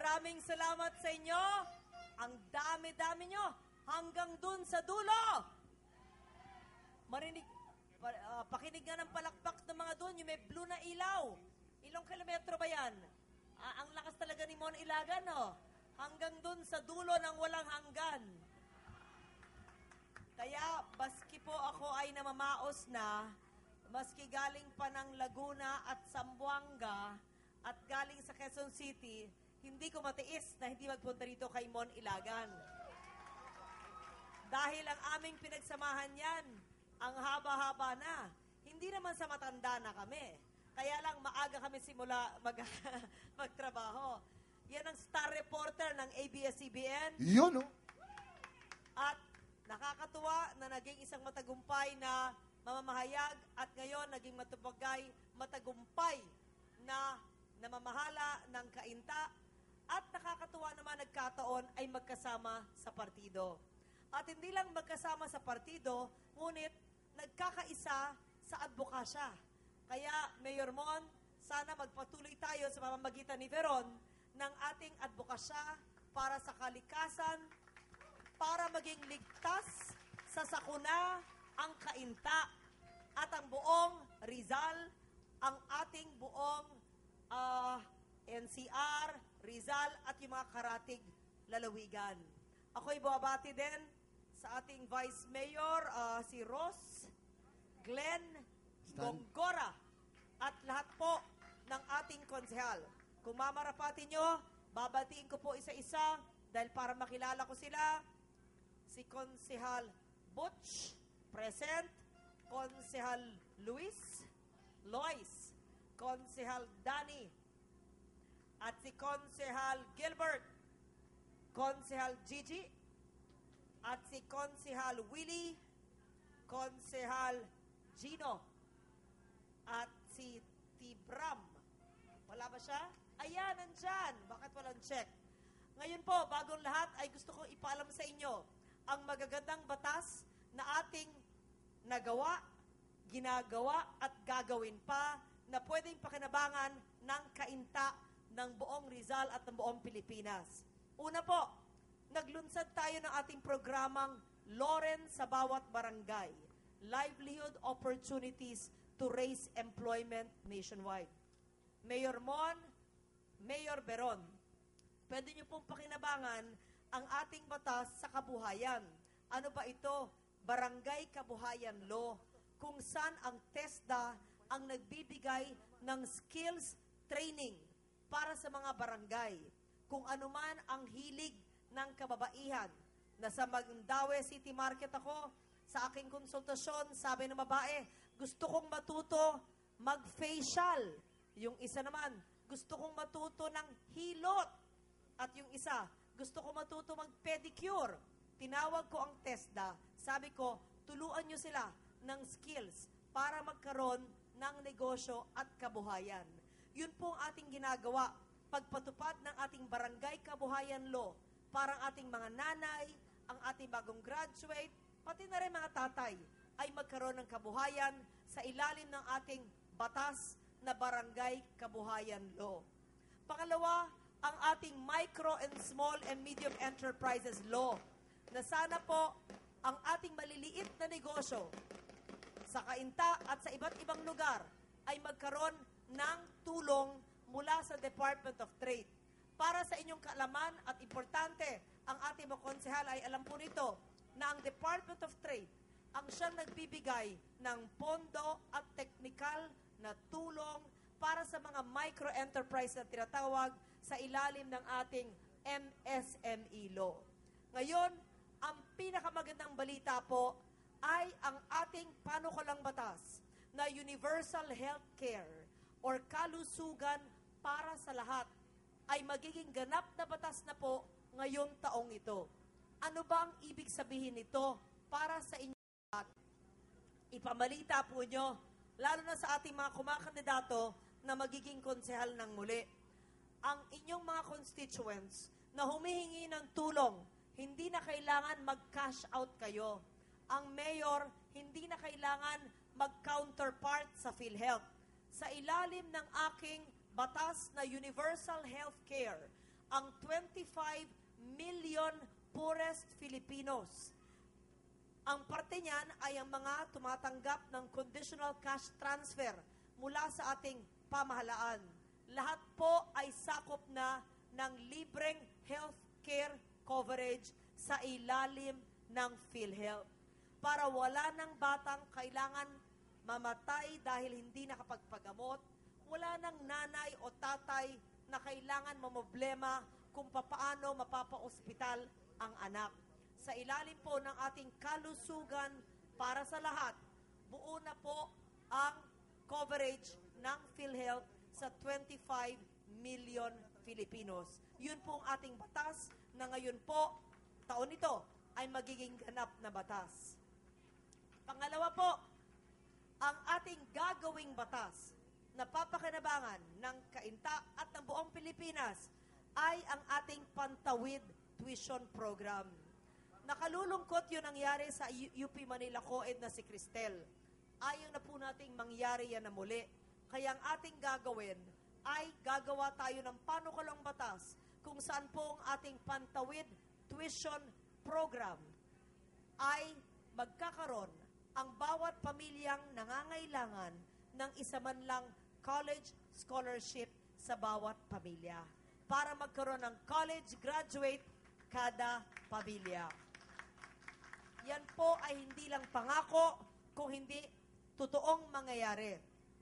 Maraming salamat sa inyo. Ang dami-dami nyo. Hanggang dun sa dulo. Marinig, pakinig nga ng palakpak ng mga dun. Yung may blue na ilaw. Ilang kilometro ba yan? Ang lakas talaga ni Mon Ilagan, no? Hanggang dun sa dulo ng walang hanggan. Kaya, baski po ako ay namamaos na, maski galing pa ng Laguna at Zamboanga, at galing sa Quezon City, hindi ko matiis na hindi magpunta rito kay Mon Ilagan. Dahil ang aming pinagsamahan yan, ang haba-haba na. Hindi naman sa matanda na kami. Kaya lang maaga kami simula magtrabaho. Yan ang star reporter ng ABS-CBN. Yun, no? At nakakatuwa na naging isang matagumpay na mamamahayag at ngayon naging matagumpay na namamahala ng kainta at nakakatuwa naman nagkataon ay magkasama sa partido. At hindi lang magkasama sa partido, ngunit nagkakaisa sa advokasya. Kaya, Mayor Mon, sana magpatuloy tayo sa pamamagitan ni Veron ng ating advokasya para sa kalikasan, para maging ligtas sa sakuna ang kainta at ang buong Rizal, ang ating buong NCR, Rizal at yung mga karatig lalawigan. Ako'y buwabati din sa ating Vice Mayor, si Ross, Glenn, Gongora, at lahat po ng ating konsehal. Kung mamarapati nyo, babatiin ko po isa-isa dahil para makilala ko sila, si Konsehal Butch, present, Konsehal Luis, Lois, Konsehal Danny, at si Konsehal Gilbert, Konsehal Gigi, at si Konsehal Willie, Konsehal Gino, at si Tibram. Wala ba siya? Ayan, nandyan. Bakit walang check? Ngayon po, bagong lahat, ay gusto kong ipaalam sa inyo ang magagandang batas na ating nagawa, ginagawa, at gagawin pa na pwedeng pakinabangan ng kainta ng buong Rizal at ng buong Pilipinas. Una po, naglunsad tayo ng ating programang Loren sa bawat barangay, Livelihood Opportunities to Raise Employment Nationwide. Mayor Mon, Mayor Beron, pwede niyo pong pakinabangan ang ating batas sa kabuhayan. Ano ba ito? Barangay Kabuhayan Law, kung saan ang TESDA ang nagbibigay ng skills training para sa mga barangay. Kung ano man ang hilig ng kababaihan. Nasa Mandaue City Market ako, sa aking konsultasyon, sabi ng babae, gusto kong matuto mag-facial. Yung isa naman, gusto kong matuto ng hilot. At yung isa, gusto kong matuto mag-pedicure. Tinawag ko ang TESDA. Sabi ko, tuluan nyo sila ng skills para magkaroon ng negosyo at kabuhayan. Yun po ang ating ginagawa. Pagpatupad ng ating Barangay Kabuhayan Law para ang ating mga nanay, ang ating bagong graduate, pati na rin mga tatay ay magkaroon ng kabuhayan sa ilalim ng ating batas na Barangay Kabuhayan Law. Pangalawa, ang ating Micro and Small and Medium Enterprises Law na sana po ang ating maliliit na negosyo sa Kainta at sa iba't ibang lugar ay magkaroon ng tulong mula sa Department of Trade. Para sa inyong kaalaman at importante, ang ating mga konsehal ay alam po nito na ang Department of Trade ang siyang nagbibigay ng pondo at teknikal na tulong para sa mga micro-enterprise na tinatawag sa ilalim ng ating MSME law. Ngayon, ang pinakamagandang balita po ay ang ating panukalang batas na Universal Health Care or kalusugan para sa lahat ay magiging ganap na batas na po ngayong taong ito. Ano ba ang ibig sabihin nito para sa inyo lahat? Ipamalita po nyo, lalo na sa ating mga kumakandidato na magiging konsehal ng muli. Ang inyong mga constituents na humihingi ng tulong, hindi na kailangan mag-cash out kayo. Ang mayor, hindi na kailangan mag-counterpart sa PhilHealth. Sa ilalim ng aking batas na Universal Health Care, ang 25 million poorest Filipinos. Ang parte niyan ay ang mga tumatanggap ng conditional cash transfer mula sa ating pamahalaan. Lahat po ay sakop na ng libreng healthcare coverage sa ilalim ng PhilHealth. Para wala ng batang kailangan mamatay dahil hindi nakapagpagamot, wala ng nanay o tatay na kailangan mamoblema kung papaano mapapaospital ang anak. Sa ilalim po ng ating kalusugan para sa lahat, buo na po ang coverage ng PhilHealth sa 25 million Filipinos. Yun po ang ating batas na ngayon po, taon ito, ay magiging ganap na batas. Pangalawa po, ang ating gagawing batas na papakinabangan ng Kainta at ng buong Pilipinas ay ang ating Pantawid Tuition Program. Nakalulungkot yun nangyari sa UP Manila Co-ed na si Cristel. Ayaw na po nating mangyari yan na muli. Kaya ang ating gagawin ay gagawa tayo ng panukalang batas kung saan po ang ating Pantawid Tuition Program ay magkakaroon ang bawat pamilyang nangangailangan ng isa man lang college scholarship sa bawat pamilya para magkaroon ng college graduate kada pamilya. Yan po ay hindi lang pangako, kung hindi totoong mangyayari.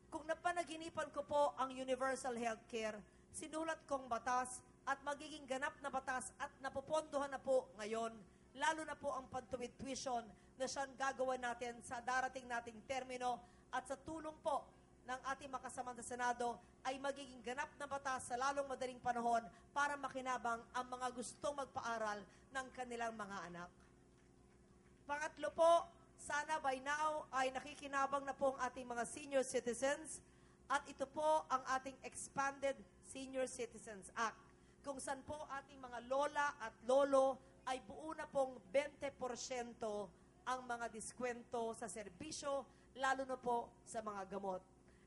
Kung napanaginipan ko po ang universal healthcare, sinulat kong batas at magiging ganap na batas at napupondohan na po ngayon, lalo na po ang Pantawid Tuition na siyang gagawin natin sa darating nating termino at sa tulong po ng ating makasamang sa Senado ay magiging ganap na batas sa lalong madaling panahon para makinabang ang mga gustong magpaaral ng kanilang mga anak. Pangatlo po, sana by now ay nakikinabang na po ang ating mga senior citizens at ito po ang ating Expanded Senior Citizens Act kung saan po ating mga lola at lolo ay buo na pong 20% ang mga diskwento sa serbisyo, lalo na po sa mga gamot.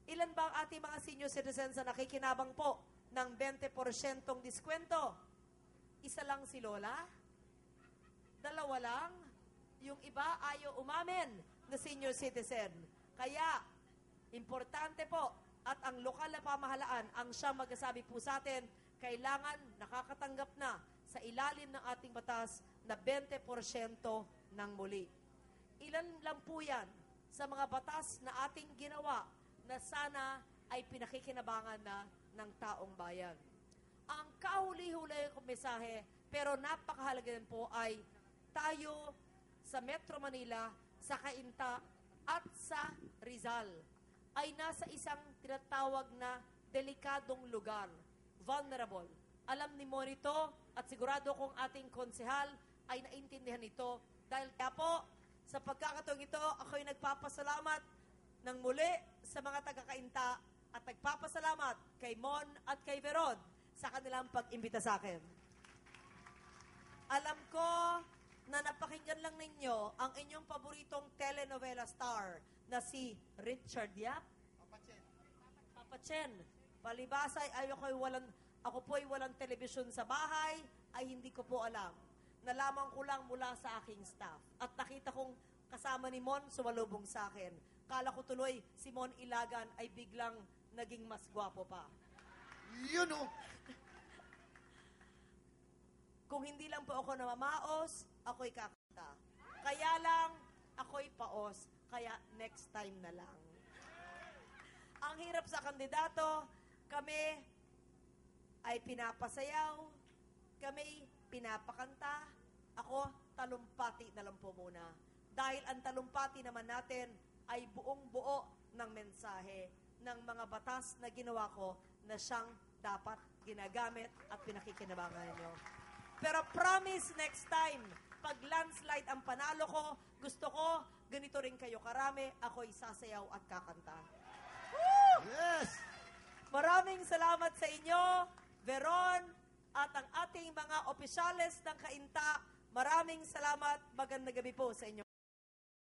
Ilan ba ang ating mga senior citizens na nakikinabang po ng 20% diskwento? Isa lang si lola? Dalawa lang? Yung iba ayaw umamin na senior citizen. Kaya, importante po at ang lokal na pamahalaan ang siyang magsasabi po sa atin, kailangan nakakatanggap na sa ilalim ng ating batas na 20% ng muli. Ilan lang po yan sa mga batas na ating ginawa na sana ay pinakikinabangan na ng taong bayan. Ang kahuli-huli kong mensahe, pero napakahalaga din po ay tayo sa Metro Manila, sa Cainta at sa Rizal ay nasa isang tinatawag na delikadong lugar, vulnerable. Alam ni Monito at sigurado kong ating konsehal ay naintindihan ito dahil kaya po sa pagkakataong ito ako'y nagpapasalamat ng muli sa mga taga-Cainta at nagpapasalamat kay Mon at kay Verod sa kanilang pag-imbita sa akin. Alam ko na napakinggan lang ninyo ang inyong paboritong telenovela star na si Richard Yap. Papa Chen. Palibasa ay ako po'y walang telebisyon sa bahay, ay hindi ko po alam. Nalaman ko lang mula sa aking staff. At nakita kong kasama ni Mon sumalubong sa akin. Kala ko tuloy si Mon Ilagan ay biglang naging mas gwapo pa. Yun o! Kung hindi lang po ako namamaos, ako'y kakanta. Kaya lang, ako'y paos. Kaya next time na lang. Ang hirap sa kandidato, kami ay pinapasayaw, kami pinapakanta, ako talumpati na lang po muna. Dahil ang talumpati naman natin ay buong-buo ng mensahe ng mga batas na ginawa ko na siyang dapat ginagamit at pinakikinabangan ninyo. Pero promise next time, pag landslide ang panalo ko, gusto ko, ganito rin kayo karami, ako'y sasayaw at kakanta. Woo! Yes! Maraming salamat sa inyo, Veron, at ang ating mga opisyales ng Cainta. Maraming salamat, magandang gabi po sa inyo.